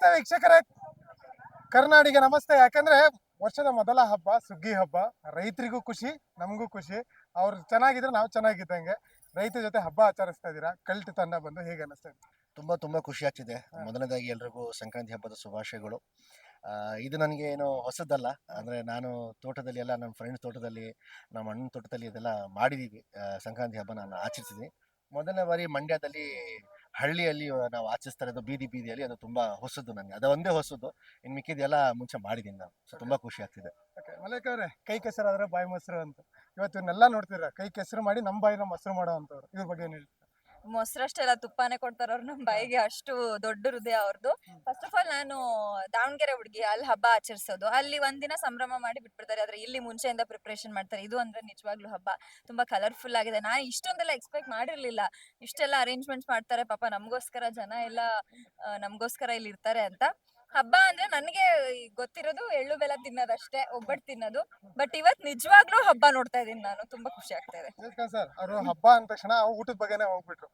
ನಮಸ್ತೆ ವೀಕ್ಷಕರೇ, ಕರ್ನಾಡಿಗೆ ನಮಸ್ತೆ. ಯಾಕಂದ್ರೆ ವರ್ಷದ ಮೊದಲ ಹಬ್ಬ ಸುಗ್ಗಿ ಹಬ್ಬ. ರೈತರಿಗೂ ಖುಷಿ, ನಮಗೂ ಖುಷಿ. ಅವ್ರು ಚೆನ್ನಾಗಿದ್ರೆ ನಾವು ಚೆನ್ನಾಗಿದ್ದಂಗೆ. ರೈತರ ಜೊತೆ ಹಬ್ಬ ಆಚರಿಸ್ತಾ ಇದ್ದೀರಾ. ಕಲ್ಟ್ ತಂಡ ಬಂದು ಹೇಗೆ ಅನಿಸ್ತಾ ಇದೆ? ತುಂಬಾ ಖುಷಿ ಆಗ್ತಿದೆ. ಮೊದಲನೇದಾಗಿ ಎಲ್ರಿಗೂ ಸಂಕ್ರಾಂತಿ ಹಬ್ಬದ ಶುಭಾಶಯಗಳು. ಇದು ನನಗೆ ಏನೋ ಹೊಸದಲ್ಲ. ಅಂದ್ರೆ ನಾನು ತೋಟದಲ್ಲಿ ಎಲ್ಲ ನಮ್ಮ ಫ್ರೆಂಡ್ಸ್ ತೋಟದಲ್ಲಿ, ನಮ್ಮ ಅಣ್ಣನ ತೋಟದಲ್ಲಿ ಇದೆಲ್ಲ ಮಾಡಿದೀವಿ. ಸಂಕ್ರಾಂತಿ ಹಬ್ಬ ನಾನು ಆಚರಿಸಿದ್ವಿ. ಮೊದಲನೇ ಬಾರಿ ಮಂಡ್ಯದಲ್ಲಿ ಹಳ್ಳಿಯಲ್ಲಿ ನಾವು ಆಚರಿಸ್ತಾ ಇರೋದು ಬೀದಿಯಲ್ಲಿ. ಅದು ತುಂಬಾ ಹೊಸದು ನನಗೆ, ಅದು ಒಂದೇ ಹೊಸದು. ಇನ್ನು ಮಿಕ್ಕಿದೆಲ್ಲ ಮುಂಚೆ ಮಾಡಿದ್ದೀನಿ ನಾನು. ಸೊ ತುಂಬಾ ಖುಷಿ ಆಗ್ತಿದೆ. ಮಲೇಕ್ ಅವ್ರೆ, ಕೈ ಕೆಸರಾದ್ರೆ ಬಾಯಿ ಮೊಸರು ಅಂತ ಇವತ್ತು ಇವನ್ನೆಲ್ಲ ನೋಡ್ತೀರಾ. ಕೈ ಕೆಸರು ಮಾಡಿ ನಮ್ಮ ಬಾಯಿನ ಮೊಸರು ಮಾಡೋ ಅಂತವ್ರು. ಇದ್ರ ಬಗ್ಗೆ ಏನ್ ಹೇಳಿ? ಮೊಸರಷ್ಟೆಲ್ಲ ತುಪ್ಪಾನೇ ಕೊಡ್ತಾರ ಅವ್ರು ನಮ್ ಬಾಯಿಗೆ, ಅಷ್ಟು ದೊಡ್ಡ ಹೃದಯ ಅವ್ರದ್ದು. ಫಸ್ಟ್ ಆಫ್ ಆಲ್ ನಾನು ದಾವಣಗೆರೆ ಹುಡುಗಿ, ಅಲ್ಲಿ ಹಬ್ಬ ಆಚರಿಸೋದು, ಅಲ್ಲಿ ಒಂದಿನ ಸಂಭ್ರಮ ಮಾಡಿ ಬಿಟ್ಬಿಡ್ತಾರೆ. ಆದ್ರೆ ಇಲ್ಲಿ ಮುಂಚೆಯಿಂದ ಪ್ರಿಪರೇಷನ್ ಮಾಡ್ತಾರೆ. ಇದು ಅಂದ್ರೆ ನಿಜವಾಗ್ಲೂ ಹಬ್ಬ ತುಂಬಾ ಕಲರ್ಫುಲ್ ಆಗಿದೆ. ನಾನು ಇಷ್ಟೊಂದೆಲ್ಲ ಎಕ್ಸ್ಪೆಕ್ಟ್ ಮಾಡಿರ್ಲಿಲ್ಲ. ಇಷ್ಟೆಲ್ಲ ಅರೇಂಜ್ಮೆಂಟ್ಸ್ ಮಾಡ್ತಾರೆ ಪಾಪ ನಮಗೋಸ್ಕರ, ಜನ ಎಲ್ಲ ನಮಗೋಸ್ಕರ ಇಲ್ಲಿ ಇರ್ತಾರೆ ಅಂತ. ಹಬ್ಬ ಅಂದ್ರೆ ನನಗೆ ಗೊತ್ತಿರೋದು ಎಳ್ಳು ಬೆಲ್ಲ ತಿನ್ನೋದಷ್ಟೇ, ಒಬ್ಬಟ್ಟು ತಿನ್ನೋದು. ಬಟ್ ಇವತ್ ನಿಜವಾಗ್ಲೂ ಹಬ್ಬ ನೋಡ್ತಾ ಇದೀನಿ ನಾನು, ತುಂಬಾ ಖುಷಿ ಆಗ್ತಾ ಇದೆ. ಸರ್, ಅವರು ಹಬ್ಬ ಅಂದ ತಕ್ಷಣ ಊಟದ ಬಗ್ಗೆನೇ ಹೋಗ್ಬಿಟ್ರು.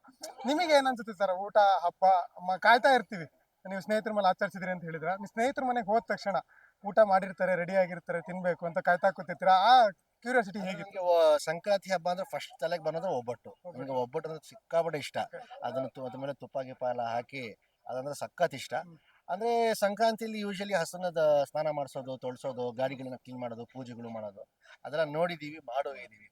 ನಿಮಗೆ ಏನ್ ಅನ್ಸುತ್ತೆ ಸರ್? ಊಟ ಹಬ್ಬ ಕಾಯ್ತಾ ಇರ್ತೀವಿ. ನೀವು ಸ್ನೇಹಿತರ ಮೇಲೆ ಆಚರಿಸಿದ್ರಿ ಅಂತ ಹೇಳಿದ್ರ, ನೀವು ಸ್ನೇಹಿತರ ಮನೆಗೆ ಹೋದ ತಕ್ಷಣ ಊಟ ಮಾಡಿರ್ತಾರೆ, ರೆಡಿ ಆಗಿರ್ತಾರೆ, ತಿನ್ಬೇಕು ಅಂತ ಕಾಯ್ತಾ ಕೂತಿರ್ತೀರಾ. ಆ ಕ್ಯೂರಿಯಾಸಿಟಿ ಹೇಗಿತ್ತು? ನನಗೆ ಸಂಕ್ರಾಂತಿ ಹಬ್ಬ ಅಂದ್ರೆ ಫಸ್ಟ್ ತಲೆಗೆ ಬರೋದು ಒಬ್ಬಟ್ಟು. ನನಗೆ ಒಬ್ಬಟ್ಟು ಅಂದ್ರೆ ಸಿಕ್ಕಾಪಟ್ಟೆ ಇಷ್ಟ. ಅದ್ರ ಮೇಲೆ ತುಪ್ಪ ಗಿಪ್ಪ ಎಲ್ಲ ಹಾಕಿ ಅದಂದ್ರೆ ಸಖತ್ ಇಷ್ಟ. ಅಂದ್ರೆ ಸಂಕ್ರಾಂತಿಲಿ ಯೂಶಲಿ ಹಸುನದ ಸ್ನಾನ ಮಾಡಿಸೋದು, ತೊಳ್ಸೋದು, ಗಾಡಿಗಳನ್ನ ಕ್ಲೀನ್ ಮಾಡೋದು, ಪೂಜೆಗಳು ಮಾಡೋದು, ಅದೆಲ್ಲ ನೋಡಿದೀವಿ, ಇದೀವಿ.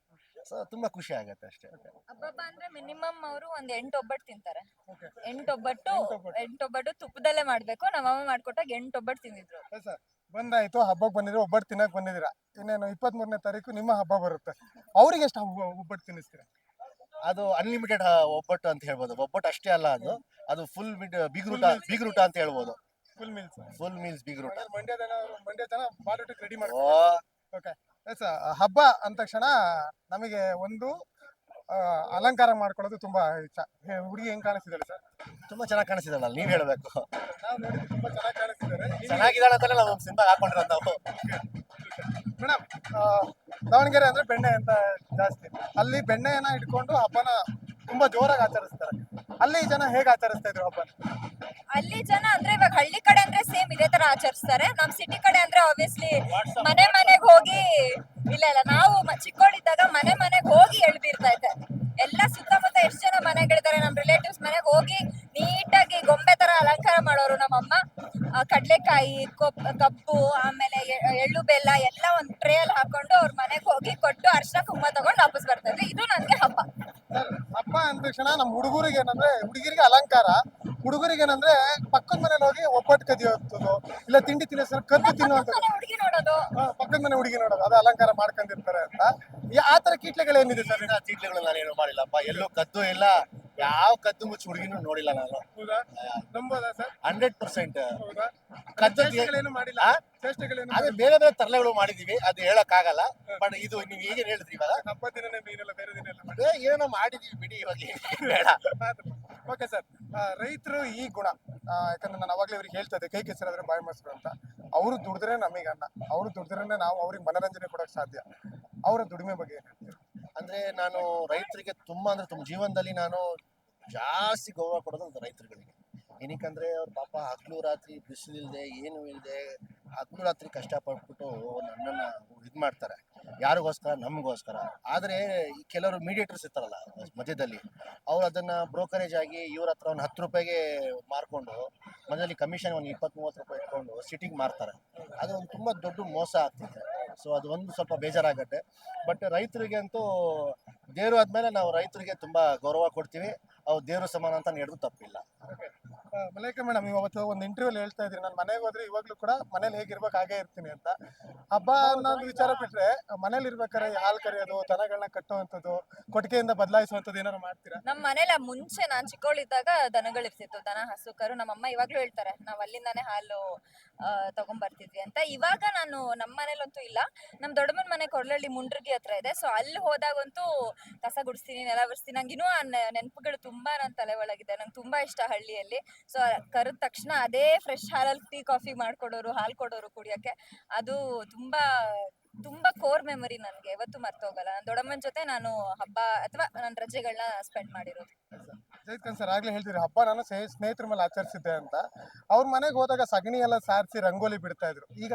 ಸೊ ತುಂಬಾ ಖುಷಿ ಆಗತ್ತೆ ಅಷ್ಟೇ. ಹಬ್ಬ ಅಂದ್ರೆ ಮಿನಿಮಮ್ ಅವರು ಒಂದ್ 8 ಒಬ್ಬಟ್ಟು ತಿಂತಾರೆ. 8 ಒಬ್ಬಟ್ಟು ತುಪ್ಪದಲ್ಲೇ ಮಾಡ್ಬೇಕು. ನಮ್ಮಮ್ಮ ಮಾಡ್ಕೊಟ್ಟಾಗ 8 ಒಬ್ಬಟ್ಟು ತಿಂದಿದ್ರು. ಸರ್, ಬಂದಾಯ್ತು, ಹಬ್ಬಕ್ಕೆ ಬಂದಿದ್ರು, ಒಬ್ಬಟ್ಟು ತಿನ್ನಕ್ ಬಂದಿದ್ದೀರಾ. ಇನ್ನೇನು 23ನೇ ತಾರೀಕು ನಿಮ್ಮ ಹಬ್ಬ ಬರುತ್ತೆ. ಅವ್ರಿಗೆ ಎಷ್ಟು ಒಬ್ಬಟ್ಟು ತಿನ್ನಿಸ್ತೀರಾ? ಅದು ಅನ್ಲಿಮಿಟೆಡ್ ಒಬ್ಬಟ್ಟು ಅಂತ ಹೇಳ್ಬೋದು. ಒಬ್ಬಟ್ಟು ಅಷ್ಟೇ ಅಲ್ಲ, ಅದು ಫುಲ್ ಬೀಗ್ರೂಟ ಅಂತ ಹೇಳ್ಬೋದು. Full meals ಬೀಗ್ರೂಟ. ಮಂಡ್ಯ ಜನ ಬಾಲೂಟಕ್ಕೆ ರೆಡಿ ಮಾಡ್ತಾರೆ. ಓಕೆ. ಹಬ್ಬ ಅಂದ ತಕ್ಷಣ ನಮಗೆ ಒಂದು ಅಲಂಕಾರ ಮಾಡ್ಕೊಳ್ಳೋದು ತುಂಬಾ ಇಷ್ಟ. ಹುಡುಗಿ ಹೆಂಗ್ ಕಾಣಿಸ್ತಿದ್ದಾಳೆ ಸರ್? ತುಂಬಾ ಚೆನ್ನಾಗಿ ಕಾಣಿಸ್ತಿದ್ದಾಳಲ್ಲ, ನೀವ್ ಹೇಳ್ಬೇಕು. ನಾವು ನೋಡಿದ್ವಿ, ತುಂಬಾ ಚೆನ್ನಾಗಿ ಕಾಣಿಸ್ತಿದ್ದಾರೆ. ಚೆನ್ನಾಗಿದ್ದಾಳೆ ಅಂತಾನೆ ನಾವು ಸಿನಿಮಾ ಹಾಕೊಂಡಿರೋದು ನಾವು. ಮೇಡಮ್, ದಾವಣಗೆರೆ ಅಂದ್ರೆ ಬೆಣ್ಣೆ ಅಂತ ಜಾಸ್ತಿ. ಅಲ್ಲಿ ಬೆಣ್ಣೆಯನ್ನ ಇಟ್ಕೊಂಡು ಹಬ್ಬನ ತುಂಬಾ ಜೋರಾಗಿ ಆಚರಿಸ್ತಾರೆ. ಅಲ್ಲಿ ಜನ ಹೇಗೆ ಆಚರಿಸ್ತಾ ಇದ್ರು ಹಬ್ಬನ? ಅಲ್ಲಿ ಜನ ಅಂದ್ರೆ ಇವಾಗ ಹಳ್ಳಿ ಕಡೆ ಅಂದ್ರೆ ಸೇಮ್ ಇದೇ ತರ ಆಚರಿಸ್ತಾರೆ. ನಮ್ ಸಿಟಿ ಕಡೆ ಅಂದ್ರೆ ಆಬ್ವಿಯಸ್ಲಿ ಮನೆಗ್ ಹೋಗಿ, ಇಲ್ಲ ನಾವು ಚಿಕ್ಕವಳಿದ್ದಾಗ ಮನೆಗ್ ಹೋಗಿ ಎಳ್ಬೀರ್ತಾ ಇದ್ದೆ. ಎಲ್ಲ ಸುತ್ತಮುತ್ತ ಎಷ್ಟು ಜನ ಮನೆಗಳಿದ್ದಾರೆ, ನಮ್ ರಿಲೇಟಿವ್ಸ್ ಮನೆಗ್ ಹೋಗಿ ನೀಟಾಗಿ ಗೊಂಬೆ ತರ ಅಲಂಕಾರ ಮಾಡೋರು ನಮ್ಮಮ್ಮ. ಕಡ್ಲೆಕಾಯಿ, ಕಬ್ಬು, ಆಮೇಲೆ ಎಳ್ಳು ಬೆಲ್ಲ ಎಲ್ಲ ಒಂದ್ ಟ್ರೇ ಅಲ್ಲಿ ಹಾಕೊಂಡು ಅವ್ರ ಮನೆಗ್ ಹೋಗಿ ಕೊಟ್ಟು ಅರ್ಶನ ಕುಂಕುಮ ತಗೊಂಡು ವಾಪಸ್ ಬರ್ತಾ ಇದ್ವಿ. ಇದು ನನ್ಗೆ ಹಬ್ಬ. ಹಬ್ಬ ಅಂದ ತಕ್ಷಣ ನಮ್ಮ ಹುಡುಗರಿಗೆ ಏನಂದ್ರೆ, ಹುಡುಗಿರಿಗೆ ಅಲಂಕಾರ. ಹುಡುಗರಿಗೆ ಏನಂದ್ರೆ ಪಕ್ಕದ ಮನೇಲಿ ಹೋಗಿ ಒಬ್ಬಟ್ಟು ಕದಿಯೋದು, ಇಲ್ಲ ತಿಂಡಿ ತಿನ್ನೋ ಕದ್ದು ತಿನ್ನುವಂಥದ್ದು. ಹುಡುಗಿ ನೋಡೋದು, ಪಕ್ಕದ ಮನೆ ಹುಡುಗಿ ನೋಡೋದು, ಅದು ಅಲಂಕಾರ ಮಾಡ್ಕೊಂಡಿರ್ತಾರೆ ಅಂತ. ಆ ತರ ಕೀಟ್ಲೆಗಳು ಏನಿದೆ ಸರ್? ಚೀಟ್ಲೆಗಳು ನಾನೇನು ಮಾಡಿಲ್ಲಪ್ಪ, ಎಲ್ಲೂ ಕದ್ದು ಇಲ್ಲ, ಯಾವ ಕದ್ದು ಮುಚ್ಚಿ ಹುಡುಗಿನೂ ನೋಡಿಲ್ಲ ನಾನು. ಹೌದಾ? ನಂಬೋದಾ ಸರ್? 100%. ಹೌದಾ? ಕದ್ದು ಮಾಡಿಲ್ಲ. ಚೇಷ್ಟೆಗಳೇನು ಅದೇ ಬೇರೆ ತರಲೆಗಳು ಮಾಡಿದೀವಿ, ಅದು ಹೇಳಕ್ ಆಗಲ್ಲ. ಬಟ್ ಇದು ನೀವು ಈಗ ಹೇಳಿದ್ರಿ ಇವಾಗ, ಹಬ್ಬ ದಿನನೇ ಮೀನಲ್ಲ, ಬೇರೆ ದಿನ ಎಲ್ಲ ಏನೋ ಮಾಡಿದೀವಿ ಬಿಡಿ, ಇವಾಗ ಬೇಡ. ಓಕೆ ಸರ್, ರೈತರು ಈ ಗುಣ, ಯಾಕಂದ್ರೆ ನಾನು ಅವಾಗಲೇ ಇವ್ರಿಗೆ ಹೇಳ್ತಾ ಇದ್ದೆ, ಕೈ ಕೆಸರಾದ್ರೆ ಬಾಯಿ ಮೊಸರು ಅಂತ. ಅವರು ದುಡಿದ್ರೆ ನಮಗೆ ಅನ್ನ, ಅವರು ದುಡಿದ್ರೇನೆ ನಾವು ಅವ್ರಿಗೆ ಮನರಂಜನೆ ಕೊಡಕ್ ಸಾಧ್ಯ. ಅವರ ದುಡಿಮೆ ಬಗ್ಗೆ ಏನ್ ಹೇಳ್ತೀವಿ? ಅಂದ್ರೆ ನಾನು ರೈತರಿಗೆ ತುಂಬಾ ಜೀವನದಲ್ಲಿ ನಾನು ಜಾಸ್ತಿ ಗೌರವ ಕೊಡೋದು ರೈತರುಗಳಿಗೆ. ಏನಕ್ಕಂದ್ರೆ ಅವ್ರ ಪಾಪ ಹಗಲು ರಾತ್ರಿ ಬಿಸಿಲಿಲ್ದೆ ಏನು ಇಲ್ಲದೆ ಹಗಲು ರಾತ್ರಿ ಕಷ್ಟಪಟ್ಬಿಟ್ಟು ನನ್ನನ್ನು ಇದು ಮಾಡ್ತಾರೆ. ಯಾರಿಗೋಸ್ಕರ? ನಮಗೋಸ್ಕರ. ಆದರೆ ಈ ಕೆಲವರು ಮೀಡಿಯೇಟರ್ಸ್ ಇರ್ತಾರಲ್ಲ ಮಧ್ಯದಲ್ಲಿ, ಅವ್ರು ಅದನ್ನು ಬ್ರೋಕರೇಜ್ ಆಗಿ ಇವ್ರ ಹತ್ರ ಒಂದು 10 ರೂಪಾಯಿಗೆ ಮಾರ್ಕೊಂಡು, ಮಧ್ಯದಲ್ಲಿ ಕಮಿಷನ್ ಒಂದು 20-30 ರೂಪಾಯಿ ಇಟ್ಕೊಂಡು ಸಿಟಿಗೆ ಮಾರ್ತಾರೆ. ಅದು ಒಂದು ತುಂಬ ದೊಡ್ಡ ಮೋಸ ಆಗ್ತಿದೆ. ಸೊ ಅದು ಒಂದು ಸ್ವಲ್ಪ ಬೇಜಾರಾಗತ್ತೆ. ಬಟ್ ರೈತರಿಗೆ ಅಂತೂ ದೇವರು ಆದಮೇಲೆ ನಾವು ರೈತರಿಗೆ ತುಂಬ ಗೌರವ ಕೊಡ್ತೀವಿ. ಅವ್ರು ದೇವರು ಸಮಾನ ಅಂತ ಹೇಳಿದ್ರು ತಪ್ಪಿಲ್ಲ. ಮಲೈಕ ಮೇಡಮ್, ಇವತ್ತು ಒಂದು ಇಂಟರ್ವ್ಯೂಲಿ ಹೇಳ್ತಾ ಇದ್ರಿ, ನಾನು ಮನೆಗೆ ಹೋದ್ರೆ ಇವಾಗ್ಲೂ ಕೂಡ ಮನೇಲಿ ಹೇಗಿರ್ಬೇಕು ಹಾಗೆ ಇರ್ತೀನಿ ಅಂತ. ಹಬ್ಬ ಅನ್ನೋದು ವಿಚಾರ ಬಿಟ್ರೆ, ಮನೇಲಿ ಇರ್ಬೇಕಾದ್ರೆ ಹಾಲು ಕರೆಯೋದು, ದನಗಳನ್ನ ಕಟ್ಟುವಂಥದ್ದು, ಕೊಟ್ಟಿಗೆಯಿಂದ ಬದಲಾಯಿಸುವಂಥದ್ದು ಏನಾರು ಮಾಡ್ತೀರಾ? ನಮ್ ಮನೇಲಿ ಮುಂಚೆ ನಾನ್ ಚಿಕ್ಕವಳಿದ್ದಾಗ ದನಗಳಿರ್ತಿತ್ತು, ದನ ಹಸು ಕರು. ನಮ್ಮಮ್ಮ ಇವಾಗ್ಲೂ ಹೇಳ್ತಾರೆ ನಾವ್ ಅಲ್ಲಿಂದಾನೇ ಹಾಲು ತಗೊಂಡ್ಬರ್ತಿದ್ವಿ ಅಂತ. ಇವಾಗ ನಾನು ನಮ್ಮ ಮನೇಲಂತೂ ಇಲ್ಲ. ನಮ್ ದೊಡ್ಡಮ್ಮನ ಮನೆ ಕೊರ್ಲಳ್ಳಿ ಮುಂಡ್ರಗಿ ಹತ್ರ ಇದೆ. ಸೊ ಅಲ್ಲಿ ಹೋದಾಗಂತೂ ಕಸ ಗುಡಿಸ್ತೀನಿ, ನೆಲ ಒರೆಸ್ತೀನಿ. ನಂಗೆ ಇನ್ನೂ ಆ ನೆನಪುಗಳು ತುಂಬಾ ನನ್ನ ತಲೆ ಒಳಗಿದೆ. ನಂಗೆ ತುಂಬಾ ಇಷ್ಟ ಹಳ್ಳಿಯಲ್ಲಿ. ಸೊ ಕರೆದ ತಕ್ಷಣ ಅದೇ ಫ್ರೆಶ್ ಹಾಲಲ್ಲಿ ಟೀ ಕಾಫಿ ಮಾಡ್ಕೊಡೋರು, ಹಾಲು ಕೊಡೋರು ಕುಡಿಯಕ್ಕೆ. ಅದು ತುಂಬಾ ತುಂಬಾ ಕೋರ್ ಮೆಮರಿ, ನನ್ಗೆ ಯಾವತ್ತೂ ಮರ್ತೋಗಲ್ಲ. ನನ್ನ ದೊಡ್ಡಮ್ಮನ ಜೊತೆ ನಾನು ಹಬ್ಬ ಅಥವಾ ನನ್ನ ರಜೆಗಳನ್ನ ಸ್ಪೆಂಡ್ ಮಾಡಿರೋದು. ಜೈತ್ ಖಾನ್ ಸರ್ ಆಗ್ಲೇ ಹೇಳ್ತೀರಿ ಹಬ್ಬ ನಾನು ಸ್ನೇಹಿತರ ಮೇಲೆ ಆಚರಿಸಿದ್ದೆ ಅಂತ. ಅವ್ರ ಮನೆಗೆ ಹೋದಾಗ ಸಗಣಿ ಎಲ್ಲ ಸಾರಿಸಿ ರಂಗೋಲಿ ಬಿಡ್ತಾ ಇದ್ರು. ಈಗ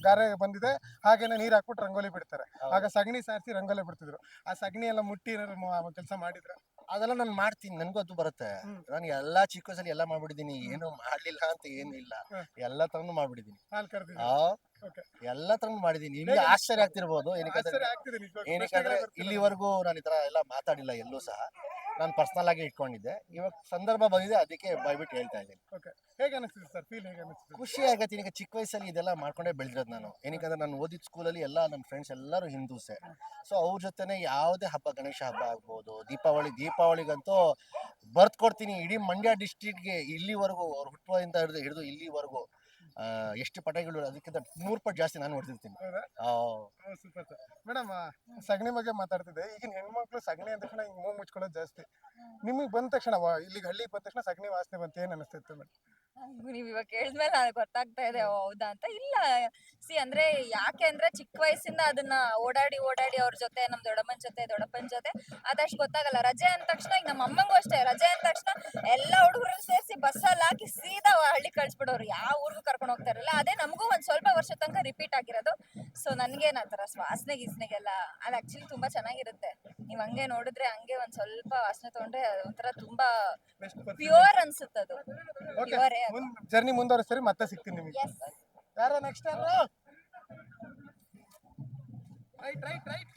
ಗಾರೆ ಬಂದಿದೆ, ಹಾಗೇನೆ ನೀರ್ ಹಾಕ್ಬಿಟ್ಟು ರಂಗೋಲಿ ಬಿಡ್ತಾರೆ. ಆಗ ಸಗಣಿ ಸಾರಿಸಿ ರಂಗೋಲಿ ಬಿಡ್ತಿದ್ರು. ಆ ಸಗಣಿ ಎಲ್ಲ ಮುಟ್ಟಿ ಕೆಲಸ ಮಾಡಿದ್ರ? ಅದೆಲ್ಲ ನಾನು ಮಾಡ್ತೀನಿ, ನನ್ಗೂ ಅದು ಬರುತ್ತೆ. ನಾನು ಎಲ್ಲಾ ಚಿಕ್ಕ ವಯಸ್ಸಲ್ಲಿ ಎಲ್ಲ ಮಾಡ್ಬಿಟ್ಟಿದೀನಿ, ಏನು ಮಾಡ್ಲಿಲ್ಲ ಅಂತ ಏನಿಲ್ಲ, ಎಲ್ಲ ತರನು ಮಾಡ್ಬಿಟ್ಟಿದೀನಿ. ಹಾಲ್ ಕರ್ದಿದ್ರು. ಆ Okay. ಎಲ್ಲ ತರನು ಮಾಡಿದೀನಿ. ನಿಮ್ಗೆ ಆಶ್ಚರ್ಯ ಆಗ್ತಿರ್ಬೋದು, ಆಶ್ಚರ್ಯ ಆಗ್ತಿದೆ ನಿಜವಾಗ್ಲೂ. ಏನಕ್ಕಂದ್ರೆ ಇಲ್ಲಿವರೆಗೂ ನಾನು ಈ ತರ ಎಲ್ಲ ಮಾತಾಡಿಲ್ಲ ಎಲ್ಲೂ ಸಹ. ನಾನು ಪರ್ಸನಲ್ ಆಗಿ ಇಟ್ಕೊಂಡಿದ್ದೆ. ಇವಾಗ ಸಂದರ್ಭ ಬಂದಿದೆ, ಅದಕ್ಕೆ ಬಾಯ್ಬಿಟ್ಟು ಹೇಳ್ತಾ ಇದ್ದೀನಿ. Okay. ಹೇಗೆ ಅನಿಸ್ತಿದೆ ಸರ್? ಫೀಲ್ ಹೇಗೆ ಅನಿಸ್ತಿದೆ? ಖುಷಿ ಆಗತ್ತೆ. ಈಗ ಚಿಕ್ಕ ವಯಸ್ಸಲ್ಲಿ ಇದೆಲ್ಲ ಮಾಡ್ಕೊಂಡೇ ಬೆಳೆದಿರೋದು ನಾನು. ಏನಕ್ಕಂದ್ರೆ ನಾನು ಓದಿದ ಸ್ಕೂಲಲ್ಲಿ ಎಲ್ಲ ನನ್ನ ಫ್ರೆಂಡ್ಸ್ ಎಲ್ಲರೂ ಹಿಂದೂಸೆ. ಸೊ ಅವ್ರ ಜೊತೆನೆ ಯಾವುದೇ ಹಬ್ಬ, ಗಣೇಶ ಹಬ್ಬ ಆಗ್ಬೋದು, ದೀಪಾವಳಿಗಂತೂ ಬರ್ತ್ ಕೊಡ್ತೀನಿ. ಇಡೀ ಮಂಡ್ಯ ಡಿಸ್ಟ್ರಿಕ್ಟ್ಗೆ ಇಲ್ಲಿವರೆಗೂ ಅವ್ರು ಹುಟ್ಟುವಾಗಿಂದ ಹಿಡಿದು ಇಲ್ಲಿವರೆಗೂ ಎಷ್ಟು ಪಟಾಕಿಗಳು, ಅದಕ್ಕಿಂತ 100 ಪಟ್ಟು ಜಾಸ್ತಿ ನಾನು ಹೊಡೆದಿರ್ತೀನಿ. ಹೌದಾ? Super sir. ಮೇಡಮ್, ಸಗಣಿ ಬಗ್ಗೆ ಮಾತಾಡ್ತಿದ್ದೆ. ಈಗಿನ ಹೆಣ್ಮಕ್ಳು ಸಗಣಿ ಅಂದ ತಕ್ಷಣ ಹಿಂಗ್ ಮೂಗ್ ಮುಚ್ಕೊಳ್ಳೋದು ಜಾಸ್ತಿ. ನಿಮಗೆ ಬಂದ ತಕ್ಷಣ ಇಲ್ಲಿಗೆ ಹಳ್ಳಿಗೆ ಬಂದ ತಕ್ಷಣ ಸಗಣಿ ವಾಸನೆ ಬಂತ, ಏನ್ ಅನಿಸ್ತಿತ್ತು ಮೇಡಮ್? ನೀವ್ ಇವಾಗ ಕೇಳಿದ್ಮೇಲೆ ನನಗೆ ಗೊತ್ತಾಗ್ತಾ ಇದೆ, ಓ, ಹೌದಾ ಅಂತ. ಇಲ್ಲ, ಅಂದ್ರೆ ಯಾಕೆ ಅಂದ್ರೆ ಚಿಕ್ಕ ವಯಸ್ಸಿಂದ ಅದನ್ನ ಓಡಾಡಿ ಅವ್ರ ಜೊತೆ, ನಮ್ ದೊಡ್ಡಪ್ಪನ ಜೊತೆ ಅದಷ್ಟು ಗೊತ್ತಾಗಲ್ಲ. ರಜೆ ಅಂದ ತಕ್ಷಣ, ಈಗ ನಮ್ಮ ಅಮ್ಮಂಗೂ ಅಷ್ಟೇ, ರಜೆ ಅಂದ ತಕ್ಷಣ ಎಲ್ಲಾ ಹುಡುಗರು ಸೇರಿಸಿ ಬಸ್ಸಲ್ಲಿ ಹಾಕಿ ಸೀದಾ ಹಳ್ಳಿ ಕಳ್ಸ್ಬಿಡೋರು, ಯಾವ ಊರಿಗೂ ಕರ್ಕೊಂಡು ಹೋಗ್ತಾ ಇರಲಿಲ್ಲ. ಅದೇ ನಮಗೂ ಒಂದ್ ಸ್ವಲ್ಪ ವರ್ಷ ತನಕ ರಿಪೀಟ್ ಆಗಿರೋದು. ಸೊ ನನ್ಗೇನ್ ಆತರ ವಾಸನೆ ಗೀಸನೆಗೆಲ್ಲ ಅದು ಆಕ್ಚುಲಿ ತುಂಬಾ ಚೆನ್ನಾಗಿರುತ್ತೆ. ನೀವ್ ಹಂಗೆ ನೋಡಿದ್ರೆ ಹಂಗೆ ಒಂದ್ ಸ್ವಲ್ಪ ವಾಸನೆ ತಗೊಂಡ್ರೆ ಒಂಥರ ತುಂಬಾ ಪ್ಯೂರ್ ಅನ್ಸುತ್ತೆ ಅದು. ಓಕೆ, ಪ್ಯೂರೇ. ಜರ್ನಿ ಮುಂದುವರಿಸ್ತೀರಿ, ಮತ್ತೆ ಸಿಗ್ತೀನಿ ನಿಮಗೆ. Yes. ಯಾರ ನೆಕ್ಸ್ಟ್? ರೈಟ್.